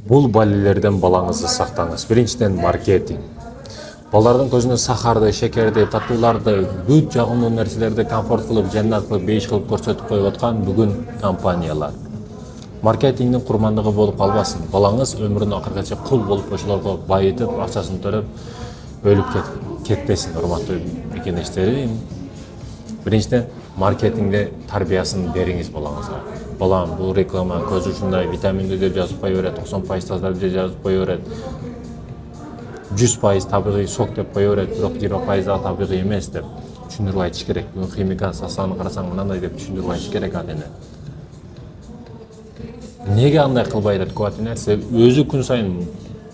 Бул балелерден балаңызды сактаңыз. Биринчиден маркетинг. Балдардын көзүнө сахарды, шекерди, татууларды, бүт жагымдуу нерселерди комфорт кылып, жаннат кылып, бейиш кылып көрсөтүп коюп аткан бүгүн компаниялар. Маркетингдин курмандыгы болуп калбасын. Балаңыз өмүрүнүн акыргача кул болуп ошолорго байытып, акчасын төлөп өлүп кетпесин, урматтуу мекендештерим. Биринчиден маркетингде тарбиясын бериңиз балаңызга. Балам, бул реклама көзү ушундай витаминдүү деп жазып кое берет, 90% таза деп жазып кое берет. 100% табигый сок деп кое берет, бирок 20% табигый эмес деп түшүндүрүп айтыш керек. Бүгүн химикат составын карасаң мындай деп түшүндүрүп айтыш керек адене. Неге андай кылбай деп көп нерсе өзү күн сайын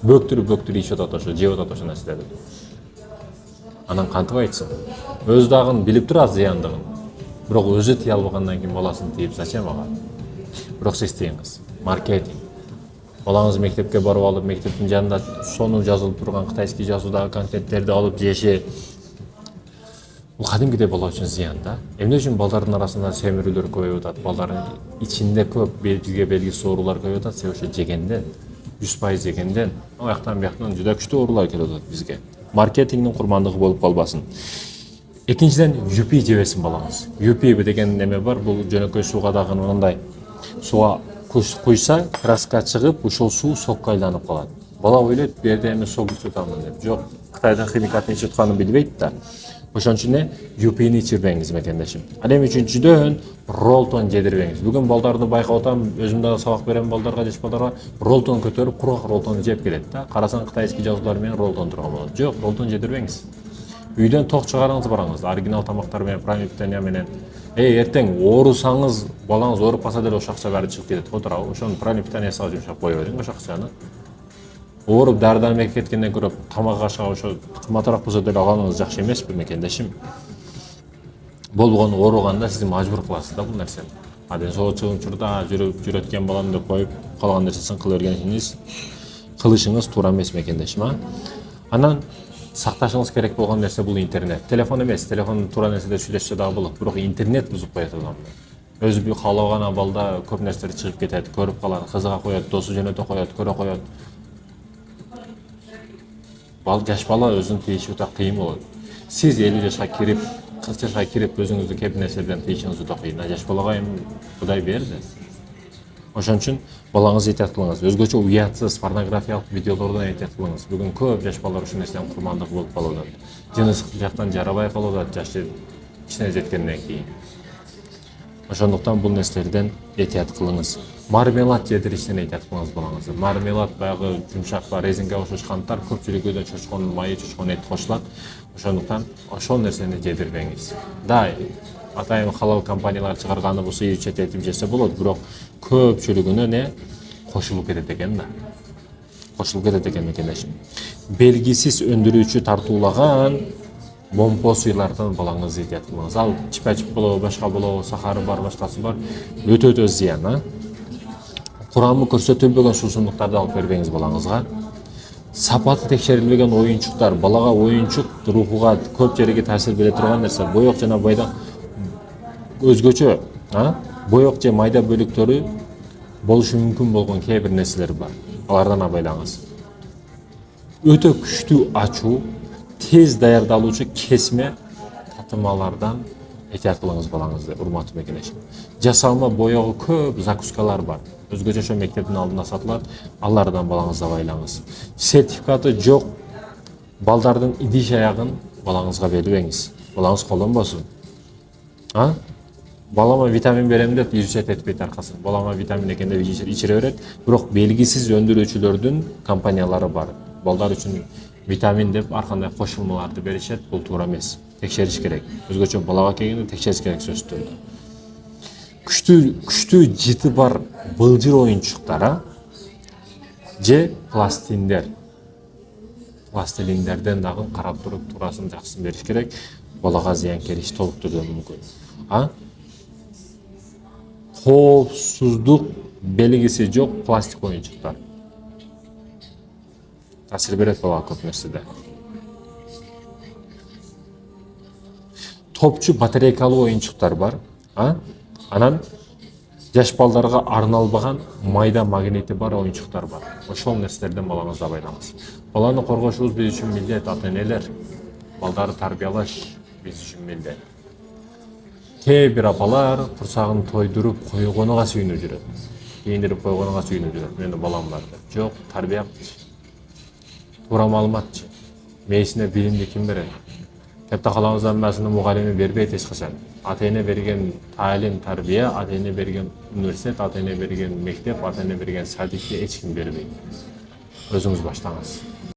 бөктүрүп ичип атат ошо, жеп атат ошо нерселерди. Анан кантип айтсын? Өз дагын билип турат зыяндыгын. Бирок өзү тие албагандан кийин баласын тийип зачем ага? Бирок сиз тийиңиз. Маркетинг. Балаңыз мектепке барып алып, мектептин жанында сону жазылып турган кытайский жазуудагы контенттерди алып жеше. Бул кадимкидей бала үчүн зыян да. Эмне үчүн балдардын арасында семирүүлөр көбөйүп атат? Балдардын ичинде көп бизге белгисиз оорулар көбөйүп атат, себеби ошо жегенден, 100% жегенден, аяктан бияктан жүдө күчтүү оорулар келип атат бизге. Маркетингдин курмандыгы болуп калбасын. Экинчиден, юпи жебесин балаңыз. Юпи деген неме бар, бул жөнөкөй сууга дагы мындай сууга куйса, краска чыгып, ошол суу сокко айланып калат. Бала ойлойт, бу жерде эми сок ичип атамын деп. Жок, Кытайдын химикатын ичип атканын билбейт да. Ошон үчүн юпини ичирбеңиз мекендешим. Ал эми үчүнчүдөн ролтон жедирбеңиз. Бүгүн балдарды байкап атам, өзүм дагы сабак берем балдарга, жаш балдарга ролтон көтөрүп, кургак ролтонду жеп келет да. Карасаң кытайский жазуулар менен ролтон турган болот. Жок, ролтон жедирбеңиз. Үйдөн ток чыгарыңыз бараңыз, оригинал тамактар менен, промептения менен. Эртең оорусаңыз, балаңыз ооруп калса деле ошо акча баары чыгып кетет го туурабы. Ошону промептениясына жумшап кое бериң ошо акчаны. Ооруп дары-дармек кеткенден көрө тамак ашка ошо кымбатыраак болсо деле алганыңыз жакшы эмеспи мекендешим? Болбогону ооруганда сиз мажбур кыласыз да бул нерсени. Ден соолук учурда жүрөткөн балам деп коюп калган нерсесин кыла бергенсиңиз, кылышыңыз туура эмес мекендешим, а? Анан сакташыңыз керек болгон нерсе бул интернет. Телефон эмес, телефон туура нерседе сүйлөшсө дагы болот, бирок интернет бузуп коет адамды. Өзү каалабаган абалда көп нерселер чыгып кетет, көрүп калат, кызыга коет, досу жөнөтө коет, көрө коет. Жаш бала өзүн тийиши өтө кыйын болот. Сиз 50 жашка кирип, 40 жашка кирип өзүңүздү кеп нерселерден тийишиңиз өтө кыйын. Жаш балага эми Кудай берди. Ошон үчүн балаңызды этият кылыңыз. Өзгөчө уятсыз порнографиялык видеолордон этият кылыңыз. Бүгүн көп жаш балдар ушул нерседен курмандык болуп калып атат. Жыныс жактан жарабай калып атат жашы ичине жеткенден кийин. Ошондуктан бул нерселерден этият кылыңыз. Мармелад жедиришинен этият кылыңыз балаңызды. Мармелад баягы жумшак резинге окшош канттар көпчүлүгүнө чочконун майы, чочкон эти кошулат. Ошондуктан ошол нерсени жедирбеңиз. Да, атайын халал компаниялар чыгарганы болсо чететип жесе болот, бирок көпчүлүгүнө не кошулуп кетет экен да. Кошулуп кетет экен мекендешим. Белгисиз өндүрүүчү тартуулаган момпо суйлардан балаңызды этият кылыңыз. Ал чипачип болобу, башка болобу, сахары бар, башкасы бар, өтө зыян, а? Курамы көрсөтүлбөгөн суусундуктарды алып бербеңиз балаңызга. Сапаты текшерилбеген оюнчуктар, балага оюнчук рухуга көп жерге таасир бере турган нерсе. Боек жана майда өзгөчө, боек же майда бөлүктөрү болушу мүмкүн болгон кээ бир нерселер бар. Алардан абайлаңыз. Өтө күчтүү ачуу, тез даярдалуучу кесме татымалардан этият кылыңыз балаңызды, урматтуу мекендешим. Жасалма боегу көп закускалар бар. Өзгөчө ошо мектептин алдында сатылат, алардан балаңызды абайлаңыз. Сертификаты жок балдардын идиш аягын балаңызга бербеңиз. Балаңыз колдонбосун. Балама витамин берем деп изучать этпейт аркасын. Балама витамин экен деп ичире берет, бирок белгисиз өндүрүүчүлөрдүн компаниялары бар. Балдар үчүн витамин деп ар кандай кошулмаларды беришет, бул туура эмес. Текшериш керек. Өзгөчө балага келгенде текшериш керек сөзсүз түрдө. Күчтүү жыты бар былжыр оюнчуктар, же пластилиндерден дагы карап туруп туурасын жакшысын бериш керек. Балага зыян келиши толук түрдө мүмкүн. Коопсуздук белгиси жок пластик оюнчуктар таасир берет балага көп нерседе. Топчу батарейкалуу оюнчуктар бар. Анан жаш балдарга арналбаган майда магнити бар оюнчуктар бар. Ошол нерселерден балаңызды абайлаңыз. Баланы коргошубуз биз үчүн милдет, ата-энелер. Балдарды тарбиялаш биз үчүн милдет. Кээ бир апалар курсагын тойдуруп койгонуга сүйүнүп жүрөт. Кийиндирип койгонуга сүйүнүп жүрөт. Мени балам бар деп. Жок, тарбиячы. Туура маалыматчы. Мээсине билимди ким берет? Тепте каламыздан баасына мугалими бербейт эч качан. Ата-эне берген таалим, тарбия, ата-эне берген университет, ата-эне берген мектеп, ата-эне берген садикти эч ким бербейт. Өзүңүз баштаңыз.